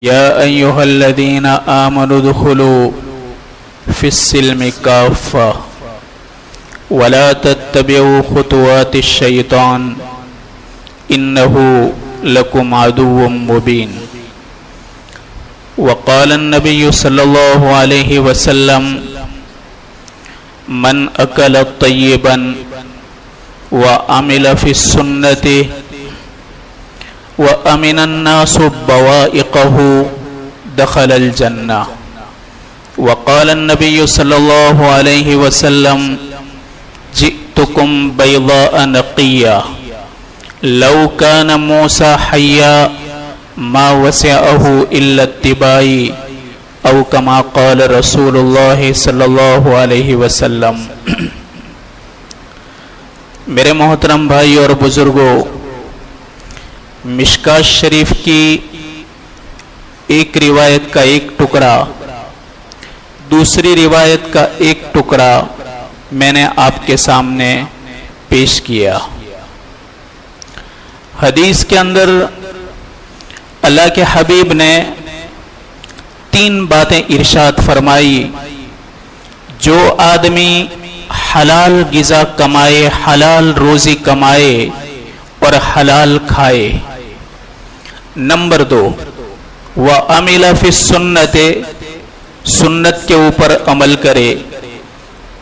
يا أيها الذين آمنوا ادخلوا في السلم كافة ولا تتبعوا خطوات الشيطان إنه لكم عدو مبين. وقال النبي صلى الله عليه وسلم من أكل طيبا وعمل في السنة وأمن الناس بوائقه دخل الجنة. وقال النبي صلى الله عليه وسلم جئتكم بيضاء نقية لو كان موسى حيا ما وسعه إلا اتباعي او كما قال رسول اللہ صلی اللہ علیہ وسلم. میرے محترم بھائی اور بزرگوں، مشکاۃ شریف کی ایک روایت کا ایک ٹکڑا، دوسری روایت کا ایک ٹکڑا میں نے آپ کے سامنے پیش کیا. حدیث کے اندر اللہ کے حبیب نے 3 باتیں ارشاد فرمائی. جو آدمی حلال غذا کمائے، حلال روزی کمائے اور حلال کھائے. نمبر 2 وَعَمِلَ فِي السُّنَّةِ، سنت کے اوپر عمل کرے.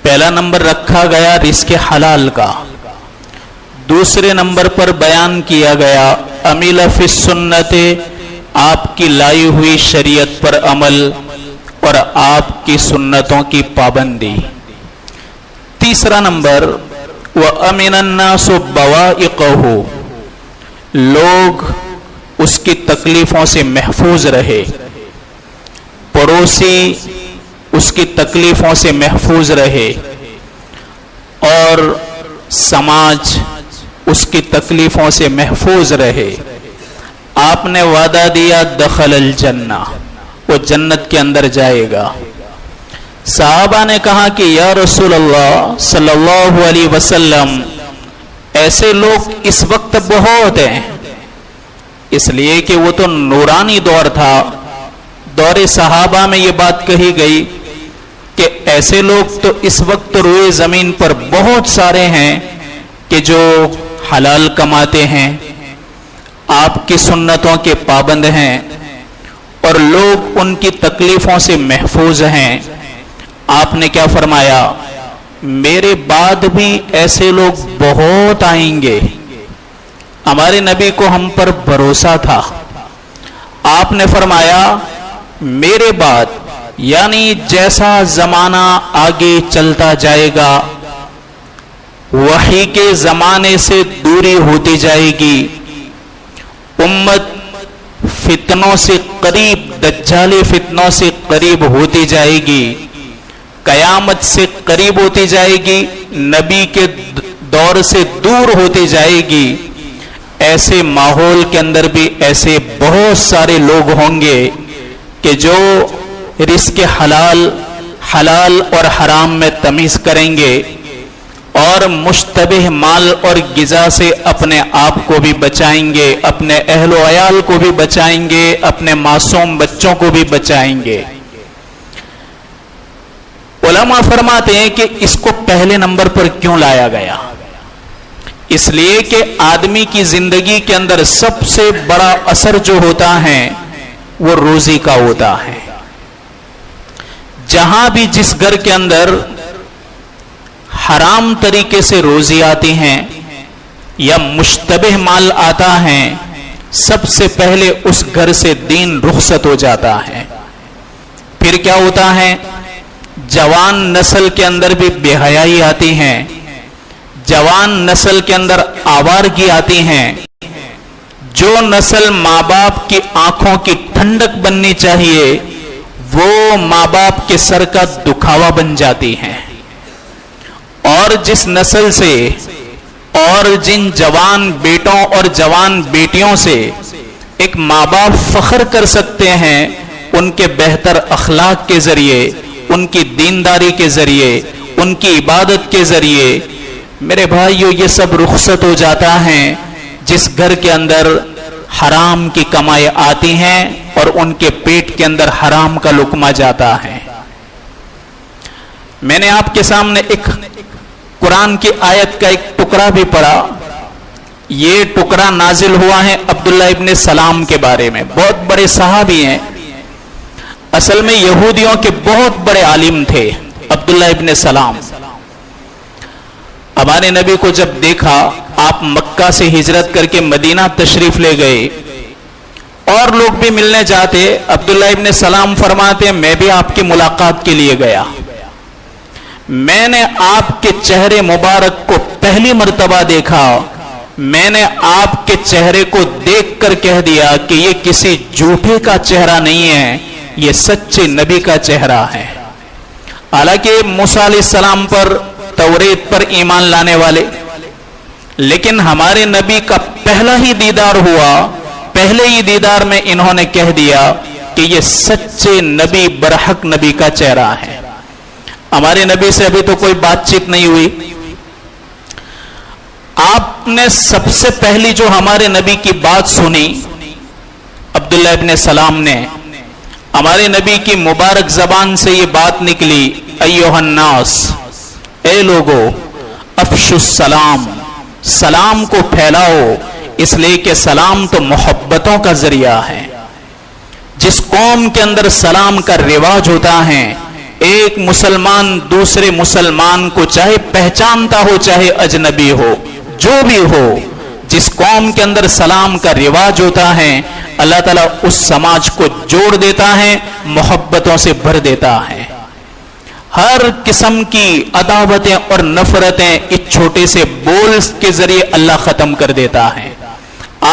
پہلا نمبر رکھا گیا رزق حلال کا، دوسرے نمبر پر بیان کیا گیا عَمِلَ فِي السُّنَّةِ، آپ کی لائی ہوئی شریعت پر عمل اور آپ کی سنتوں کی پابندی. تیسرا نمبر وَأَمِنَ النَّاسُ بَوَائِقَهُ، لوگ اس کی تکلیفوں سے محفوظ رہے، پڑوسی اس کی تکلیفوں سے محفوظ رہے اور سماج اس کی تکلیفوں سے محفوظ رہے. آپ نے وعدہ دیا دخل الجنہ، وہ جنت کے اندر جائے گا. صحابہ نے کہا کہ یا رسول اللہ صلی اللہ علیہ وسلم، ایسے لوگ اس وقت بہت ہیں، اس لیے کہ وہ تو نورانی دور تھا. دور صحابہ میں یہ بات کہی گئی کہ ایسے لوگ تو اس وقت روئے زمین پر بہت سارے ہیں کہ جو حلال کماتے ہیں، آپ کی سنتوں کے پابند ہیں اور لوگ ان کی تکلیفوں سے محفوظ ہیں. آپ نے کیا فرمایا؟ میرے بعد بھی ایسے لوگ بہت آئیں گے. ہمارے نبی کو ہم پر بھروسہ تھا. آپ نے فرمایا میرے بعد، یعنی جیسا زمانہ آگے چلتا جائے گا، وحی کے زمانے سے دوری ہوتی جائے گی، امت فتنوں سے قریب، دجالی فتنوں سے قریب ہوتی جائے گی، قیامت سے قریب ہوتی جائے گی، نبی کے دور سے دور ہوتی جائے گی. ایسے ماحول کے اندر بھی ایسے بہت سارے لوگ ہوں گے کہ جو رزق حلال اور حرام میں تمیز کریں گے اور مشتبہ مال اور غذا سے اپنے آپ کو بھی بچائیں گے، اپنے اہل و عیال کو بھی بچائیں گے، اپنے معصوم بچوں کو بھی بچائیں گے. علماء فرماتے ہیں کہ اس کو پہلے نمبر پر کیوں لایا گیا؟ اس لیے کہ آدمی کی زندگی کے اندر سب سے بڑا اثر جو ہوتا ہے وہ روزی کا ہوتا ہے. جہاں بھی جس گھر کے اندر حرام طریقے سے روزی آتی ہیں یا مشتبہ مال آتا ہے، سب سے پہلے اس گھر سے دین رخصت ہو جاتا ہے. پھر کیا ہوتا ہے؟ جوان نسل کے اندر بھی بے حیائی آتی ہیں، جوان نسل کے اندر آوارگی آتی ہیں. جو نسل ماں باپ کی آنکھوں کی ٹھنڈک بننی چاہیے وہ ماں باپ کے سر کا دکھاوا بن جاتی ہیں. اور جس نسل سے اور جن جوان بیٹوں اور جوان بیٹیوں سے ایک ماں باپ فخر کر سکتے ہیں، ان کے بہتر اخلاق کے ذریعے، ان کی دینداری کے ذریعے، ان کی عبادت کے ذریعے، میرے بھائیو یہ سب رخصت ہو جاتا ہے. جس گھر کے اندر حرام کی کمائی آتی ہیں اور ان کے پیٹ کے اندر حرام کا لقمہ جاتا ہے۔ میں نے آپ کے سامنے ایک قرآن کی آیت کا ایک ٹکڑا بھی پڑھا۔ یہ ٹکڑا نازل ہوا ہے عبداللہ ابن سلام کے بارے میں، بہت بڑے صحابی ہیں، اصل میں یہودیوں کے بہت بڑے عالم تھے عبداللہ ابن سلام۔ ہمارے نبی کو جب دیکھا، آپ مکہ سے ہجرت کر کے مدینہ تشریف لے گئے، اور لوگ بھی ملنے جاتے، عبداللہ ابن سلام فرماتے ہیں میں بھی آپ کی ملاقات کے لیے گیا، میں نے آپ کے چہرے مبارک کو پہلی مرتبہ دیکھا، میں نے آپ کے چہرے کو دیکھ کر کہہ دیا کہ یہ کسی جھوٹے کا چہرہ نہیں ہے، یہ سچے نبی کا چہرہ ہے۔ حالانکہ موسیٰ علیہ السلام پر، توریت پر ایمان لانے والے، لیکن ہمارے نبی کا پہلا ہی دیدار ہوا، پہلے ہی دیدار میں انہوں نے کہہ دیا کہ یہ سچے نبی، برحق نبی کا چہرہ ہے۔ ہمارے نبی سے ابھی تو کوئی بات چیت نہیں ہوئی، آپ نے سب سے پہلی جو ہمارے نبی کی بات سنی، عبداللہ ابن سلام نے، ہمارے نبی کی مبارک زبان سے یہ بات نکلی، ایھا الناس، اے لوگو، افشوا السلام، سلام کو پھیلاؤ، اس لیے کہ سلام تو محبتوں کا ذریعہ ہے۔ جس قوم کے اندر سلام کا رواج ہوتا ہے، ایک مسلمان دوسرے مسلمان کو چاہے پہچانتا ہو چاہے اجنبی ہو، جو بھی ہو، جس قوم کے اندر سلام کا رواج ہوتا ہے، اللہ تعالیٰ اس سماج کو جوڑ دیتا ہے، محبتوں سے بھر دیتا ہے۔ ہر قسم کی عداوتیں اور نفرتیں اس چھوٹے سے بول کے ذریعے اللہ ختم کر دیتا ہے۔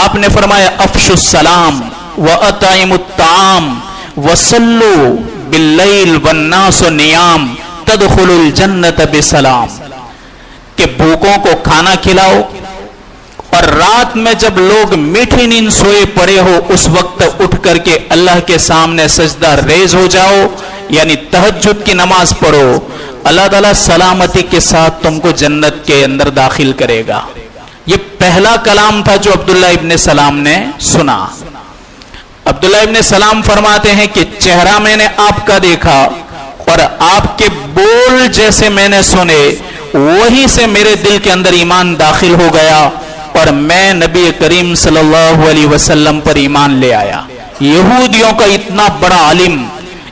آپ نے فرمایا افشوا السلام وَأَطْعِمُوا الطَّعَامَ وَصَلُّوا بِاللَّيْلِ وَالنَّاسُ نِيَامٌ تَدْخُلُوا الْجَنَّةَ بِسَلَامٍ، کہ بھوکوں کو کھانا کھلاؤ، اور رات میں جب لوگ میٹھی نیند سوئے پڑے ہو اس وقت اٹھ کر کے اللہ کے سامنے سجدہ ریز ہو جاؤ، یعنی تہجد کی نماز پڑھو، اللہ تعالیٰ سلامتی کے ساتھ تم کو جنت کے اندر داخل کرے گا۔ یہ پہلا کلام تھا جو عبداللہ ابن سلام نے سنا۔ عبداللہ ابن سلام فرماتے ہیں کہ چہرہ میں نے آپ کا دیکھا اور آپ کے بول جیسے میں نے سنے، وہی سے میرے دل کے اندر ایمان داخل ہو گیا اور میں نبی کریم صلی اللہ علیہ وسلم پر ایمان لے آیا۔ یہودیوں کا اتنا بڑا عالم،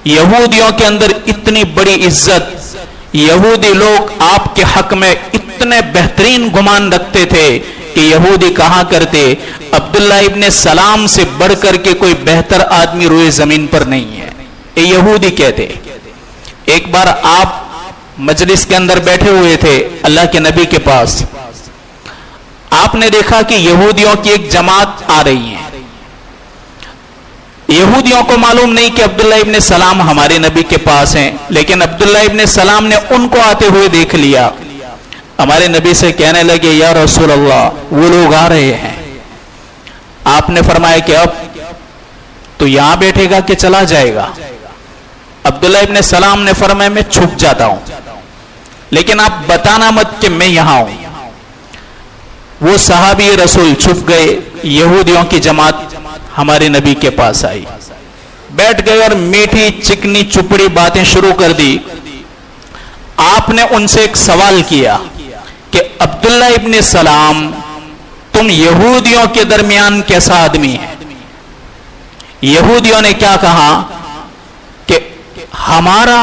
یہودیوں کے اندر اتنی بڑی عزت، یہودی لوگ آپ کے حق میں اتنے بہترین گمان رکھتے تھے کہ یہودی کہا کرتے عبداللہ ابن سلام سے بڑھ کر کے کوئی بہتر آدمی روئے زمین پر نہیں ہے، یہ یہودی کہتے۔ ایک بار آپ مجلس کے اندر بیٹھے ہوئے تھے اللہ کے نبی کے پاس، آپ نے دیکھا کہ یہودیوں کی ایک جماعت آ رہی ہے۔ یہودیوں کو معلوم نہیں کہ عبداللہ ابن سلام ہمارے نبی کے پاس ہیں، لیکن عبداللہ ابن سلام نے ان کو آتے ہوئے دیکھ لیا۔ ہمارے نبی سے کہنے لگے یا رسول اللہ وہ لوگ آ رہے ہیں۔ آپ نے فرمایا کہ اب تو یہاں بیٹھے گا کہ چلا جائے گا؟ عبداللہ ابن سلام نے فرمایا میں چھپ جاتا ہوں، لیکن آپ بتانا مت کہ میں یہاں ہوں۔ وہ صحابی رسول چھپ گئے، یہودیوں کی جماعت ہمارے نبی کے پاس آئی، بیٹھ گئے اور میٹھی چکنی چپڑی باتیں شروع کر دی۔ آپ نے ان سے ایک سوال کیا کہ عبداللہ ابن سلام تم یہودیوں کے درمیان کیسا آدمی ہے؟ یہودیوں نے کیا کہا کہ ہمارا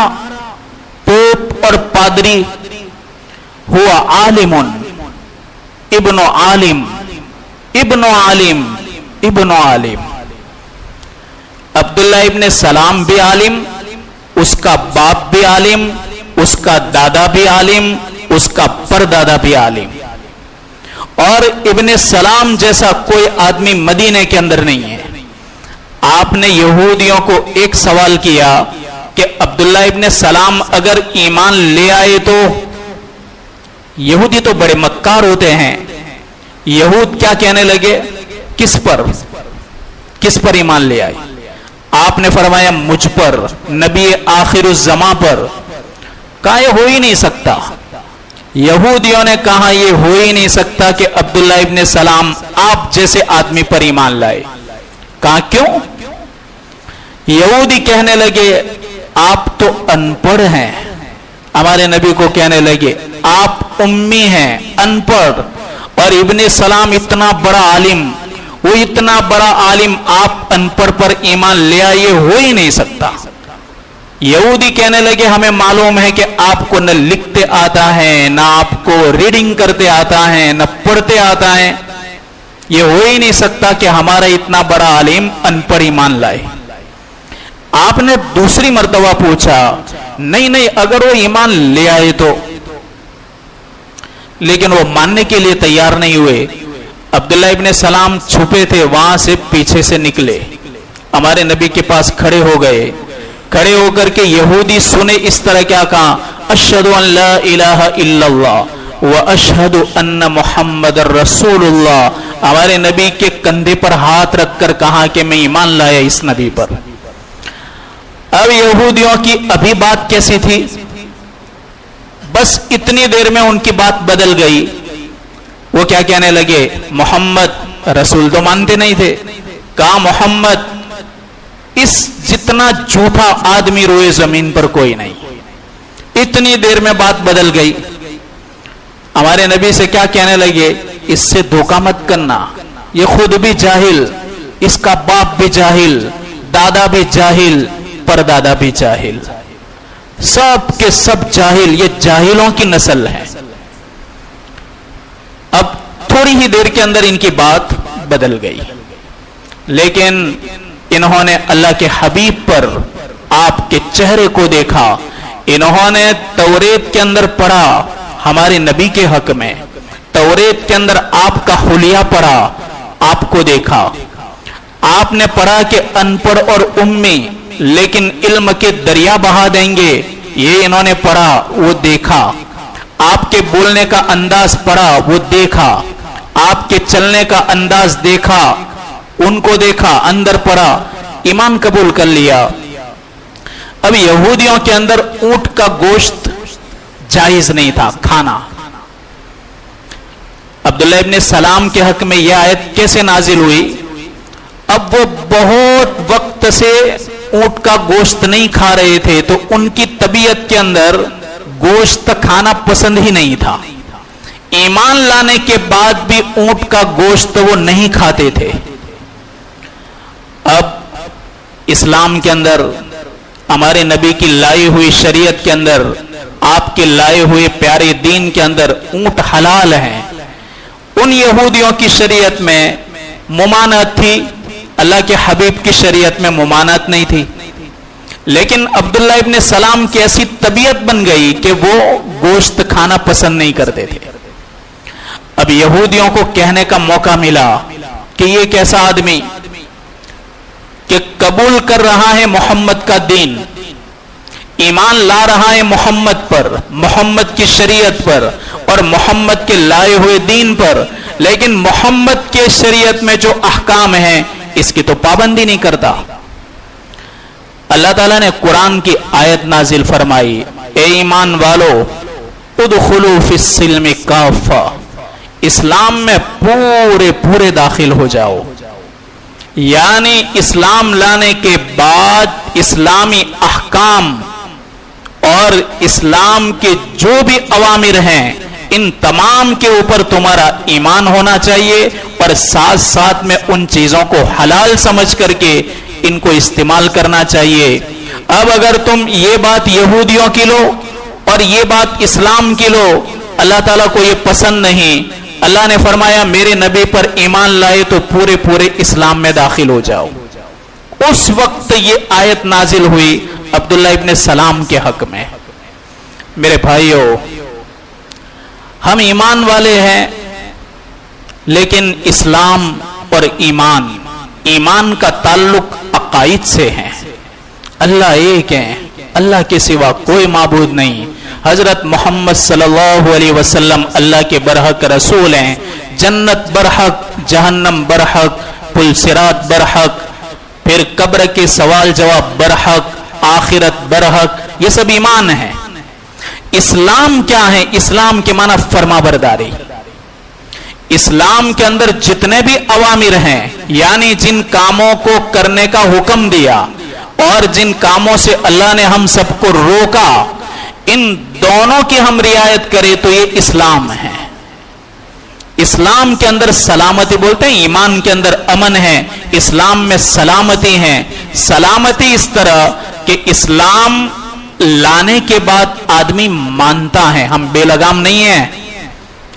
پوپ اور پادری ہوا عالم، ابن عالم، ابن عالم، ابن عالم۔ عبداللہ ابن سلام بھی عالم، اس کا باپ بھی عالم، اس کا دادا بھی عالم، اس کا پردادا بھی عالم، اور ابن سلام جیسا کوئی آدمی مدینے کے اندر نہیں ہے۔ آپ نے یہودیوں کو ایک سوال کیا کہ عبداللہ ابن سلام اگر ایمان لے آئے تو؟ یہودی تو بڑے مکار ہوتے ہیں، یہود کیا کہنے لگے کس پر ایمان لے آئے؟ آپ نے فرمایا مجھ پر، نبی آخر الزماں پر۔ کہا یہ ہو ہی نہیں سکتا۔ یہودیوں نے کہا یہ ہو ہی نہیں سکتا کہ عبداللہ ابن سلام آپ جیسے آدمی پر ایمان لائے۔ کہا کیوں؟ یہودی کہنے لگے آپ تو انپڑھ ہیں، ہمارے نبی کو کہنے لگے آپ امی ہیں، ان پڑھ، اور ابن سلام اتنا بڑا عالم، وہ اتنا بڑا عالم آپ ان پڑھ پر ایمان لے آئے، ہو ہی نہیں سکتا۔ یہودی کہنے لگے ہمیں معلوم ہے کہ آپ کو نہ لکھتے آتا ہے، نہ آپ کو ریڈنگ کرتے آتا ہے، نہ پڑھتے آتا ہے، یہ ہو ہی نہیں سکتا کہ ہمارا اتنا بڑا عالم ان پڑھ ایمان لائے۔ آپ نے دوسری مرتبہ پوچھا، نہیں نہیں اگر وہ ایمان لے آئے تو، لیکن وہ ماننے کے لیے تیار نہیں ہوئے۔ عبداللہ ابن سلام چھپے تھے، وہاں سے پیچھے سے نکلے، ہمارے نبی کے پاس کھڑے ہو گئے، کھڑے ہو کر کے یہودی سنے اس طرح کیا کہا، اشہد ان لا الہ الا اللہ واشہد ان محمد رسول اللہ، ہمارے نبی کے کندھے پر ہاتھ رکھ کر کہا کہ میں ایمان لایا اس نبی پر۔ اب یہودیوں کی ابھی بات کیسی تھی، بس اتنی دیر میں ان کی بات بدل گئی۔ وہ کیا کہنے لگے، محمد رسول تو مانتے نہیں تھے، کہا محمد اس جتنا جھوٹا آدمی روئے زمین پر کوئی نہیں۔ اتنی دیر میں بات بدل گئی، ہمارے نبی سے کیا کہنے لگے، اس سے دھوکہ مت کرنا، یہ خود بھی جاہل، اس کا باپ بھی جاہل، دادا بھی جاہل، پردادا بھی جاہل، سب کے سب جاہل، یہ جاہلوں کی نسل ہے۔ اب تھوڑی ہی دیر کے اندر ان کی بات بدل گئی، لیکن انہوں نے اللہ کے حبیب پر آپ کے چہرے کو دیکھا، انہوں نے توریت کے اندر پڑھا ہمارے نبی کے حق میں، توریت کے اندر آپ کا حلیہ پڑھا، آپ کو دیکھا، آپ نے پڑھا کہ ان پڑھ اور امی لیکن علم کے دریا بہا دیں گے، یہ انہوں نے پڑھا، وہ دیکھا، آپ کے بولنے کا انداز پڑھا، وہ دیکھا، آپ کے چلنے کا انداز دیکھا، ان کو دیکھا، اندر پڑھا، ایمان قبول کر لیا۔ اب یہودیوں کے اندر اونٹ کا گوشت جائز نہیں تھا کھانا۔ عبداللہ ابن سلام کے حق میں یہ آیت کیسے نازل ہوئی، اب وہ بہت وقت سے اونٹ کا گوشت نہیں کھا رہے تھے، تو ان کی طبیعت کے اندر گوشت کھانا پسند ہی نہیں تھا، ایمان لانے کے بعد بھی اونٹ کا گوشت وہ نہیں کھاتے تھے۔ اب اسلام کے اندر ہمارے نبی کی لائی ہوئی شریعت کے اندر، آپ کے لائے ہوئے پیارے دین کے اندر اونٹ حلال ہیں۔ ان یہودیوں کی شریعت میں ممانعت تھی، اللہ کے حبیب کی شریعت میں ممانعت نہیں تھی، لیکن عبداللہ ابن سلام کی ایسی طبیعت بن گئی کہ وہ گوشت کھانا پسند نہیں کرتے تھے۔ اب یہودیوں کو کہنے کا موقع ملا کہ یہ کیسا آدمی کہ قبول کر رہا ہے محمد کا دین، ایمان لا رہا ہے محمد پر، محمد کی شریعت پر اور محمد کے لائے ہوئے دین پر، لیکن محمد کے شریعت میں جو احکام ہیں اس کی تو پابندی نہیں کرتا۔ اللہ تعالیٰ نے قرآن کی آیت نازل فرمائی، اے ایمان والو ادخلوا فی السلم کافہ، اسلام میں پورے پورے داخل ہو جاؤ، یعنی اسلام لانے کے بعد اسلامی احکام اور اسلام کے جو بھی اوامر ہیں ان تمام کے اوپر تمہارا ایمان ہونا چاہیے، اور ساتھ ساتھ میں ان چیزوں کو حلال سمجھ کر کے ان کو استعمال کرنا چاہیے۔ اب اگر تم یہ بات یہودیوں کی لو اور یہ بات اسلام کی لو، اللہ تعالیٰ کو یہ پسند نہیں۔ اللہ نے فرمایا میرے نبی پر ایمان لائے تو پورے پورے اسلام میں داخل ہو جاؤ۔ اس وقت یہ آیت نازل ہوئی عبداللہ ابن سلام کے حق میں۔ میرے بھائیو، ہم ایمان والے ہیں، لیکن اسلام اور ایمان کا تعلق عقائد سے ہے۔ اللہ ایک ہے، اللہ کے سوا کوئی معبود نہیں۔ حضرت محمد صلی اللہ علیہ وسلم اللہ کے برحق رسول ہیں۔ جنت برحق، جہنم برحق، پل صراط برحق، پھر قبر کے سوال جواب برحق، آخرت برحق، یہ سب ایمان ہے۔ اسلام کیا ہے؟ اسلام کے معنی فرما برداری۔ اسلام کے اندر جتنے بھی اوامر ہیں، یعنی جن کاموں کو کرنے کا حکم دیا اور جن کاموں سے اللہ نے ہم سب کو روکا، ان دونوں کی ہم رعایت کریں تو یہ اسلام ہے۔ اسلام کے اندر سلامتی، بولتے ہیں ایمان کے اندر امن ہے، اسلام میں سلامتی ہے۔ سلامتی اس طرح کہ اسلام لانے کے بعد آدمی مانتا ہے، ہم بے لگام نہیں ہیں،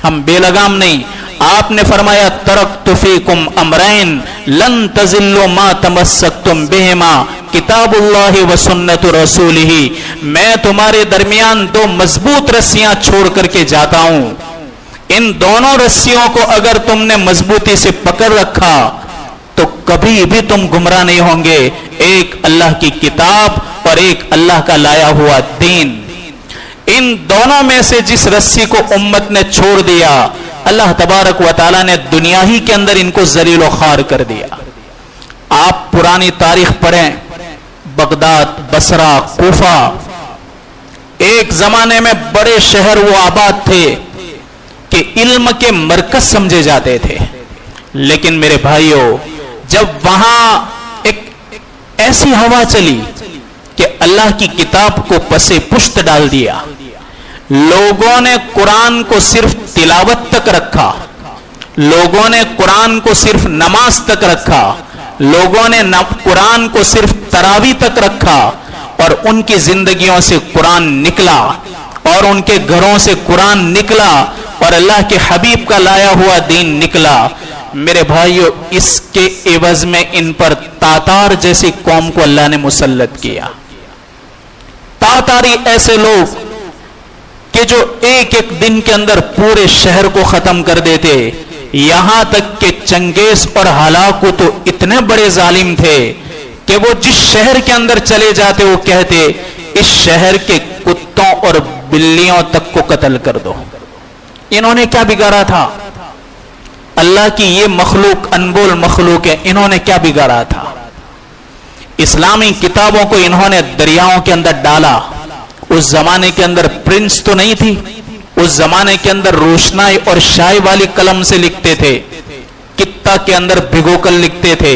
ہم بے لگام نہیں۔ آپ نے فرمایا ترکت فیکم امرین لن تضلوا ما تمسکتم بہما کتاب اللہ و سنت رسولہ، میں تمہارے درمیان دو مضبوط رسیاں چھوڑ کر کے جاتا ہوں، ان دونوں رسیوں کو اگر تم نے مضبوطی سے پکڑ رکھا تو کبھی بھی تم گمراہ نہیں ہوں گے، ایک اللہ کی کتاب اور ایک اللہ کا لایا ہوا دین۔ ان دونوں میں سے جس رسی کو امت نے چھوڑ دیا، اللہ تبارک و تعالیٰ نے دنیا ہی کے اندر ان کو ذلیل و خوار کر دیا۔ آپ پرانی تاریخ پڑھیں، بغداد، بصرہ، کوفہ، ایک زمانے میں بڑے شہر وہ آباد تھے کہ علم کے مرکز سمجھے جاتے تھے، لیکن میرے بھائیوں جب وہاں ایک ایسی ہوا چلی کہ اللہ کی کتاب کو پسے پشت ڈال دیا، لوگوں نے قرآن کو صرف تلاوت تک رکھا، لوگوں نے قرآن کو صرف نماز تک رکھا، لوگوں نے قرآن کو صرف تراویح تک رکھا، اور ان کی زندگیوں سے قرآن نکلا اور ان کے گھروں سے قرآن نکلا اور اللہ کے حبیب کا لایا ہوا دین نکلا۔ میرے بھائیو اس کے عوض میں ان پر تاتار جیسی قوم کو اللہ نے مسلط کیا۔ تاتاری ایسے لوگ کہ جو ایک ایک دن کے اندر پورے شہر کو ختم کر دیتے، یہاں تک کہ چنگیز اور ہلاکو تو اتنے بڑے ظالم تھے کہ وہ جس شہر کے اندر چلے جاتے وہ کہتے اس شہر کے کتوں اور بلیوں تک کو قتل کر دو۔ انہوں نے کیا بگاڑا تھا؟ اللہ کی یہ مخلوق انمول مخلوق ہے، انہوں نے کیا بگاڑا تھا؟ اسلامی کتابوں کو انہوں نے دریاؤں کے اندر ڈالا۔ اس زمانے کے اندر پرنٹس تو نہیں تھی، اس زمانے کے اندر روشنائی اور شائی والی قلم سے لکھتے تھے، کتا کے اندر بھگو کر لکھتے تھے۔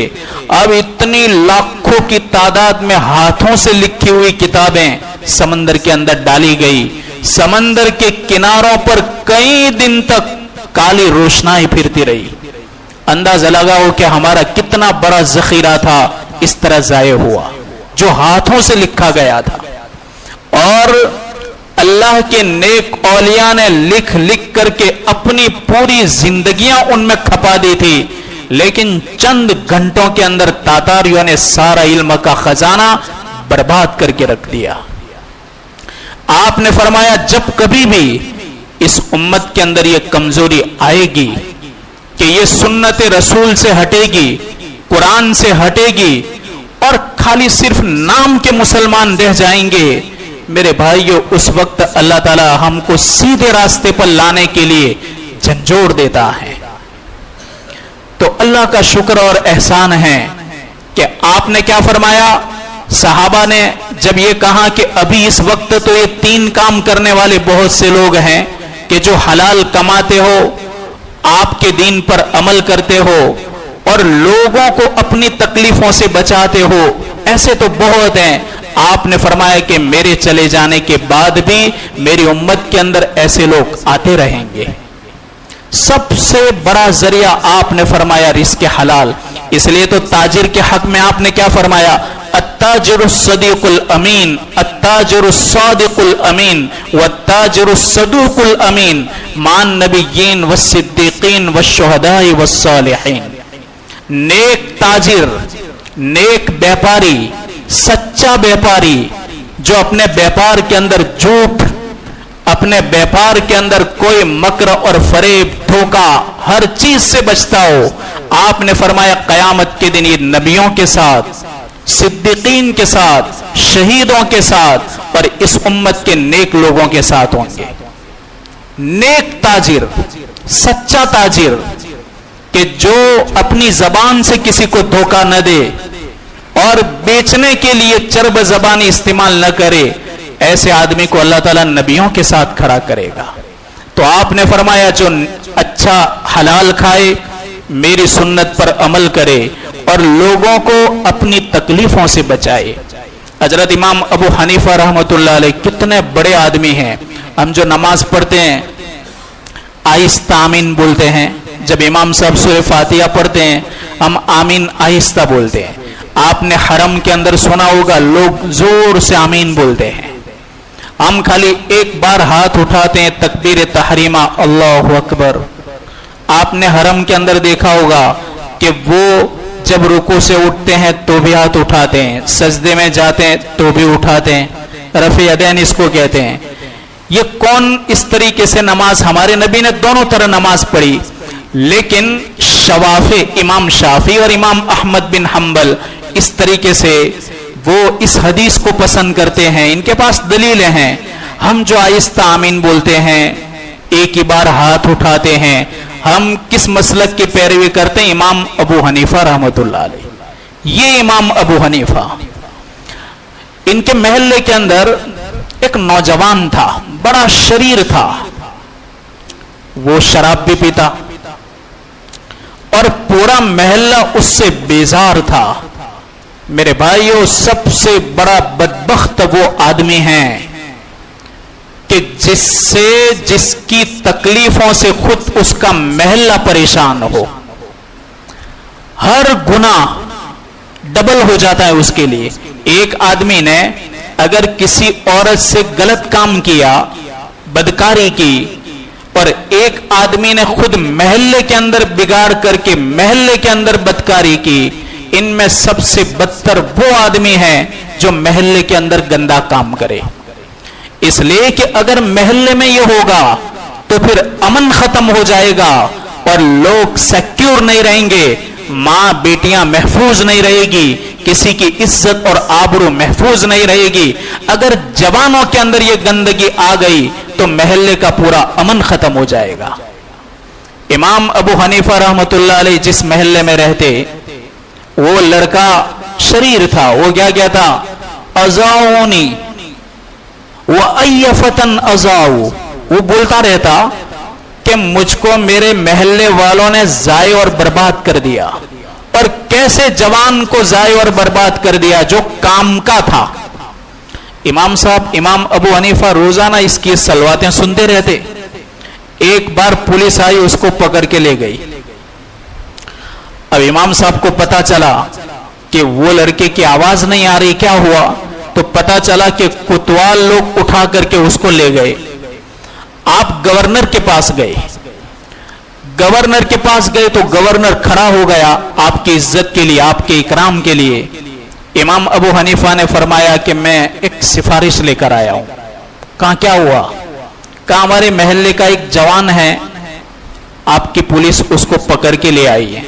اب اتنی لاکھوں کی تعداد میں ہاتھوں سے لکھی ہوئی کتابیں سمندر کے اندر ڈالی گئی، سمندر کے کناروں پر کئی دن تک کالی روشنائی پھرتی رہی۔ اندازہ لگاؤ کہ ہمارا کتنا بڑا ذخیرہ تھا اس طرح ضائع ہوا جو ہاتھوں سے لکھا گیا تھا۔ اور اللہ کے نیک اولیاء نے لکھ لکھ کر کے اپنی پوری زندگیاں ان میں کھپا دی تھی، لیکن چند گھنٹوں کے اندر تاتاریوں نے سارا علم کا خزانہ برباد کر کے رکھ دیا۔ آپ نے فرمایا جب کبھی بھی اس امت کے اندر یہ کمزوری آئے گی کہ یہ سنت رسول سے ہٹے گی، قرآن سے ہٹے گی اور خالی صرف نام کے مسلمان رہ جائیں گے، میرے بھائیو اس وقت اللہ تعالی ہم کو سیدھے راستے پر لانے کے لیے جھنجھوڑ دیتا ہے۔ تو اللہ کا شکر اور احسان ہے کہ آپ نے کیا فرمایا؟ صحابہ نے جب یہ کہا کہ ابھی اس وقت تو یہ تین کام کرنے والے بہت سے لوگ ہیں کہ جو حلال کماتے ہو، آپ کے دین پر عمل کرتے ہو اور لوگوں کو اپنی تکلیفوں سے بچاتے ہو، ایسے تو بہت ہیں۔ آپ نے فرمایا کہ میرے چلے جانے کے بعد بھی میری امت کے اندر ایسے لوگ آتے رہیں گے۔ سب سے بڑا ذریعہ آپ نے فرمایا رزق حلال، اس لیے تو تاجر کے حق میں آپ نے کیا فرمایا؟ التاجر الصدیق الامین، التاجر الصادق الامین والتاجر الصدوق الامین مع النبیین والصدیقین والشہداء والصالحین۔ نیک تاجر، نیک بیپاری، سچا بیپاری جو اپنے بیپار کے اندر جھوٹ، اپنے بیپار کے اندر کوئی مکر اور فریب، دھوکہ، ہر چیز سے بچتا ہو، آپ نے فرمایا قیامت کے دن یہ نبیوں کے ساتھ، صدیقین کے ساتھ، شہیدوں کے ساتھ اور اس امت کے نیک لوگوں کے ساتھ ہوں گے۔ نیک تاجر، سچا تاجر کہ جو اپنی زبان سے کسی کو دھوکہ نہ دے اور بیچنے کے لیے چرب زبانی استعمال نہ کرے، ایسے آدمی کو اللہ تعالیٰ نبیوں کے ساتھ کھڑا کرے گا۔ تو آپ نے فرمایا جو اچھا حلال کھائے، میری سنت پر عمل کرے اور لوگوں کو اپنی تکلیفوں سے بچائے۔ حضرت امام ابو حنیفہ رحمۃ اللہ علیہ کتنے بڑے آدمی ہیں. ہم جو نماز پڑھتے ہیں آہستہ آمین بولتے ہیں. جب امام صاحب سورہ فاتحہ پڑھتے ہیں ہم آمین آہستہ بولتے ہیں. آپ نے حرم کے اندر سنا ہوگا لوگ زور سے آمین بولتے ہیں. ہم خالی ایک بار ہاتھ اٹھاتے ہیں تکبیر تحریمہ اللہ اکبر. آپ نے حرم کے اندر دیکھا ہوگا کہ وہ جب رکوع سے اٹھتے ہیں تو بھی ہاتھ اٹھاتے ہیں, سجدے میں جاتے ہیں تو بھی اٹھاتے ہیں. رفع یدین اس کو کہتے ہیں. یہ کون اس طریقے سے نماز, ہمارے نبی نے دونوں طرح نماز پڑھی, لیکن شوافی امام شافعی اور امام احمد بن حنبل اس طریقے سے وہ اس حدیث کو پسند کرتے ہیں. ان کے پاس دلیلیں ہیں. ہم جو آہستہ آمین بولتے ہیں ایک ہی بار ہاتھ اٹھاتے ہیں, ہم کس مسلک کی پیروی کرتے ہیں؟ امام ابو حنیفہ رحمۃ اللہ علیہ. یہ امام ابو حنیفہ, ان کے محلے کے اندر ایک نوجوان تھا, بڑا شریر تھا. وہ شراب بھی پیتا اور پورا محلہ اس سے بیزار تھا. میرے بھائیوں, سب سے بڑا بدبخت وہ آدمی ہیں کہ جس کی تکلیفوں سے خود اس کا محلہ پریشان ہو. ہر گناہ ڈبل ہو جاتا ہے اس کے لیے. ایک آدمی نے اگر کسی عورت سے غلط کام کیا, بدکاری کی, اور ایک آدمی نے خود محلے کے اندر بگاڑ کر کے محلے کے اندر بدکاری کی, ان میں سب سے بدتر وہ آدمی ہے جو محلے کے اندر گندا کام کرے. اس لیے کہ اگر محلے میں یہ ہوگا تو پھر امن ختم ہو جائے گا اور لوگ سیکیور نہیں رہیں گے, ماں بیٹیاں محفوظ نہیں رہے گی, کسی کی عزت اور آبرو محفوظ نہیں رہے گی. اگر جوانوں کے اندر یہ گندگی آ گئی تو محلے کا پورا امن ختم ہو جائے گا. امام ابو حنیفہ رحمۃ اللہ علیہ جس محلے میں رہتے, وہ لڑکا شریر تھا. وہ کیا کہتا؟ ازاؤنی وَأَيَّفَتَنْ أَزَاؤُ. وہ بولتا رہتا کہ مجھ کو میرے محلے والوں نے ضائع اور برباد کر دیا. اور کیسے جوان کو ضائع اور برباد کر دیا جو کام کا تھا. امام صاحب امام ابو حنیفہ روزانہ اس کی سلواتیں سنتے رہتے. ایک بار پولیس آئی, اس کو پکڑ کے لے گئی. اب امام صاحب کو پتا چلا کہ وہ لڑکے کی آواز نہیں آ رہی, کیا ہوا؟ تو پتا چلا کہ کوتوال لوگ اٹھا کر کے اس کو لے گئے. آپ گورنر کے پاس گئے. گورنر کے پاس گئے تو گورنر کھڑا ہو گیا آپ کی عزت کے لیے, آپ کے اکرام کے لیے. امام ابو حنیفہ نے فرمایا کہ میں ایک سفارش لے کر آیا ہوں. کہاں کیا ہوا؟ کہا ہمارے محلے کا ایک جوان ہے, آپ کی پولیس اس کو پکڑ کے لے آئی ہے.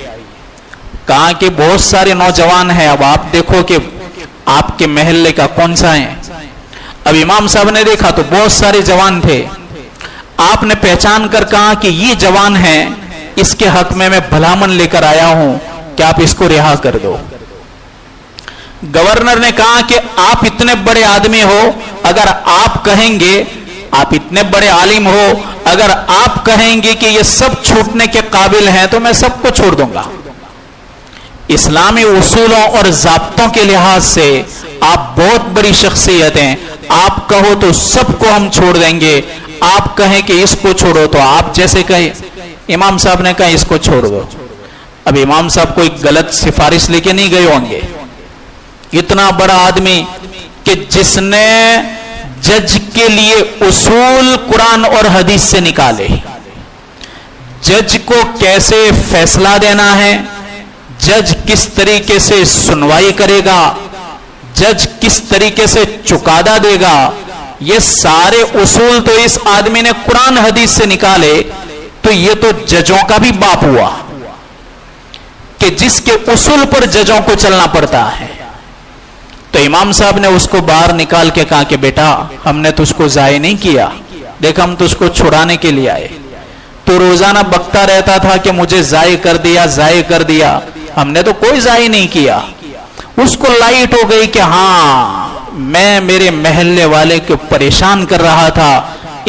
کہا کہ بہت سارے نوجوان ہیں, اب آپ دیکھو کہ آپ کے محلے کا کون سا ہے. اب امام صاحب نے دیکھا تو بہت سارے جوان تھے. آپ نے پہچان کر کہا کہ یہ جوان ہے, اس کے حق میں بھلامن لے کر آیا ہوں کہ آپ اس کو رہا کر دو. گورنر نے کہا کہ آپ اتنے بڑے آدمی ہو, اگر آپ کہیں گے, آپ اتنے بڑے عالم ہو, اگر آپ کہیں گے کہ یہ سب چھوٹنے کے قابل ہیں تو میں سب کو چھوڑ دوں گا. اسلامی اصولوں اور ضابطوں کے لحاظ سے آپ بہت بڑی شخصیت ہیں. آپ کہو تو سب کو ہم چھوڑ دیں گے, آپ کہیں کہ اس کو چھوڑو تو آپ جیسے کہیں. امام صاحب نے کہا اس کو چھوڑ دو. اب امام صاحب کوئی غلط سفارش لے کے نہیں گئے ہوں گے. اتنا بڑا آدمی کہ جس نے جج کے لیے اصول قرآن اور حدیث سے نکالے, جج کو کیسے فیصلہ دینا ہے, جج کس طریقے سے سنوائی کرے گا, جج کس طریقے سے چکادہ دے گا, یہ سارے اصول تو اس آدمی نے قرآن حدیث سے نکالے. تو یہ تو ججوں کا بھی باپ ہوا کہ جس کے اصول پر ججوں کو چلنا پڑتا ہے. تو امام صاحب نے اس کو باہر نکال کے کہا کہ بیٹا ہم نے تجھ کو ضائع نہیں کیا, دیکھ ہم تجھ کو چھڑانے کے لیے آئے. تو روزانہ بکتا رہتا تھا کہ مجھے ضائع کر دیا, ضائع کر دیا. ہم نے تو کوئی ضائع نہیں کیا. اس کو لائٹ ہو گئی کہ ہاں میں میرے محلے والے کو پریشان کر رہا تھا.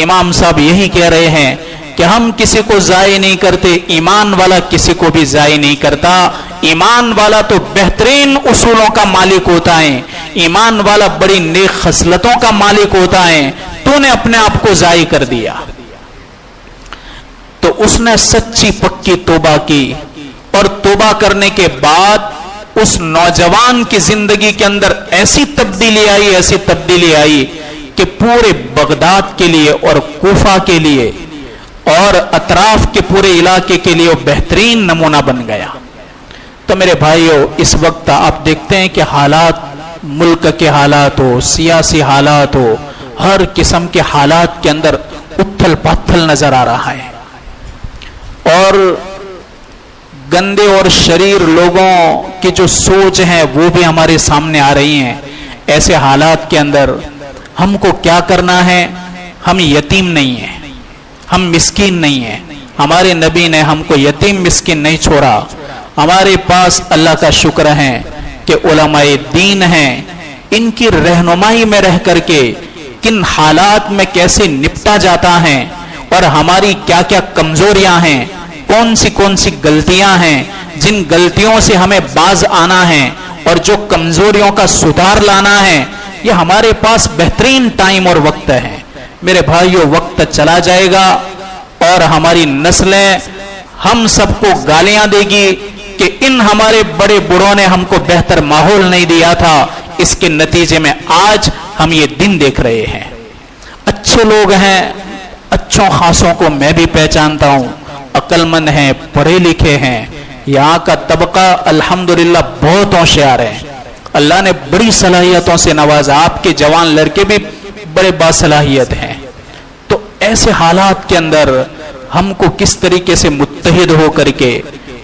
امام صاحب یہی کہہ رہے ہیں کہ ہم کسی کو ضائع نہیں کرتے, ایمان والا کسی کو بھی ضائع نہیں کرتا. ایمان والا تو بہترین اصولوں کا مالک ہوتا ہے. ایمان والا بڑی نیک خصلتوں کا مالک ہوتا ہے، تو نے اپنے آپ کو ضائع کر دیا۔ تو اس نے سچی پکی توبہ کی، اور توبہ کرنے کے بعد اس نوجوان کی زندگی کے اندر ایسی تبدیلی آئی کہ پورے بغداد کے لیے اور کوفہ کے لیے اور اطراف کے پورے علاقے کے لیے وہ بہترین نمونہ بن گیا۔ تو میرے بھائیوں، اس وقت آپ دیکھتے ہیں کہ حالات، ملک کے حالات ہو، سیاسی حالات ہو، ہر قسم کے حالات کے اندر اتھل پاتھل نظر آ رہا ہے، اور گندے اور شریر لوگوں کی جو سوچ ہے وہ بھی ہمارے سامنے آ رہی ہیں۔ ایسے حالات کے اندر ہم کو کیا کرنا ہے؟ ہم یتیم نہیں ہیں، ہم مسکین نہیں ہیں۔ ہمارے نبی نے ہم کو یتیم مسکین نہیں چھوڑا۔ ہمارے پاس اللہ کا شکر ہے کہ علماء دین ہیں، ان کی رہنمائی میں رہ کر کے کن حالات میں کیسے نپٹا جاتا ہے، اور ہماری کیا کیا کمزوریاں ہیں، کون سی غلطیاں ہیں، جن غلطیوں سے ہمیں باز آنا ہے اور جو کمزوریوں کا سدھار لانا ہے، یہ ہمارے پاس بہترین ٹائم اور وقت ہے۔ میرے بھائیوں، وقت چلا جائے گا اور ہماری نسلیں ہم سب کو گالیاں دے گی کہ ان ہمارے بڑے بڑوں نے ہم کو بہتر ماحول نہیں دیا تھا۔ اس کے نتیجے میں آج ہم یہ دن دیکھ رہے ہیں۔ اچھے لوگ ہیں، اچھوں خاصوں کو میں بھی پہچانتا ہوں، عقل مند ہیں، پڑھے لکھے ہیں، یہاں کا طبقہ الحمدللہ بہت ہوشیار ہے، اللہ نے بڑی صلاحیتوں سے نوازا، آپ کے جوان لڑکے بھی بڑے باصلاحیت ہیں۔ تو ایسے حالات کے اندر ہم کو کس طریقے سے متحد ہو کر کے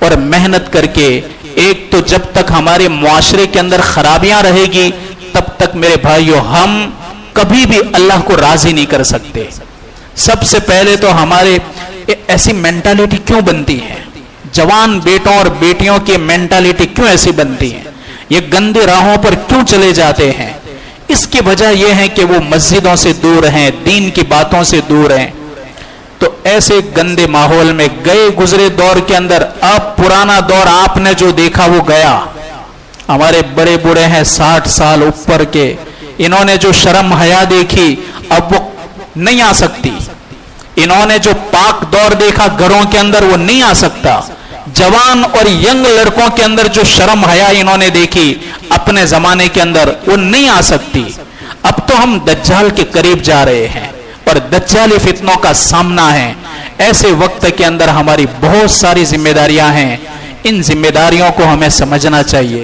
اور محنت کر کے، ایک تو جب تک ہمارے معاشرے کے اندر خرابیاں رہے گی تب تک میرے بھائیوں ہم کبھی بھی اللہ کو راضی نہیں کر سکتے۔ سب سے پہلے تو ہمارے ایسی مینٹالٹی کیوں بنتی ہے؟ جوان بیٹوں اور بیٹیوں کی مینٹالٹی کیوں ایسی بنتی ہے؟ یہ گندے راہوں پر کیوں چلے جاتے ہیں؟ اس کی وجہ یہ ہے کہ وہ مسجدوں سے دور ہیں، دین کی باتوں سے دور ہیں۔ تو ایسے گندے ماحول میں گئے گزرے دور کے اندر اب پرانا دور آپ نے جو دیکھا وہ گیا۔ ہمارے بڑے بوڑھے ہیں 60 سال اوپر کے، انہوں نے جو شرم حیا دیکھی اب وہ نہیں آ سکتی۔ انہوں نے جو پاک دور دیکھا گھروں کے اندر وہ نہیں آ سکتا۔ جوان اور ینگ لڑکوں کے اندر جو شرم حیا انہوں نے دیکھی اپنے زمانے کے اندر وہ نہیں آ سکتی۔ اب تو ہم دجال کے قریب جا رہے ہیں اور دجالی فتنوں کا سامنا ہے۔ ایسے وقت کے اندر ہماری بہت ساری ذمہ داریاں ہیں، ان ذمہ داریوں کو ہمیں سمجھنا چاہیے۔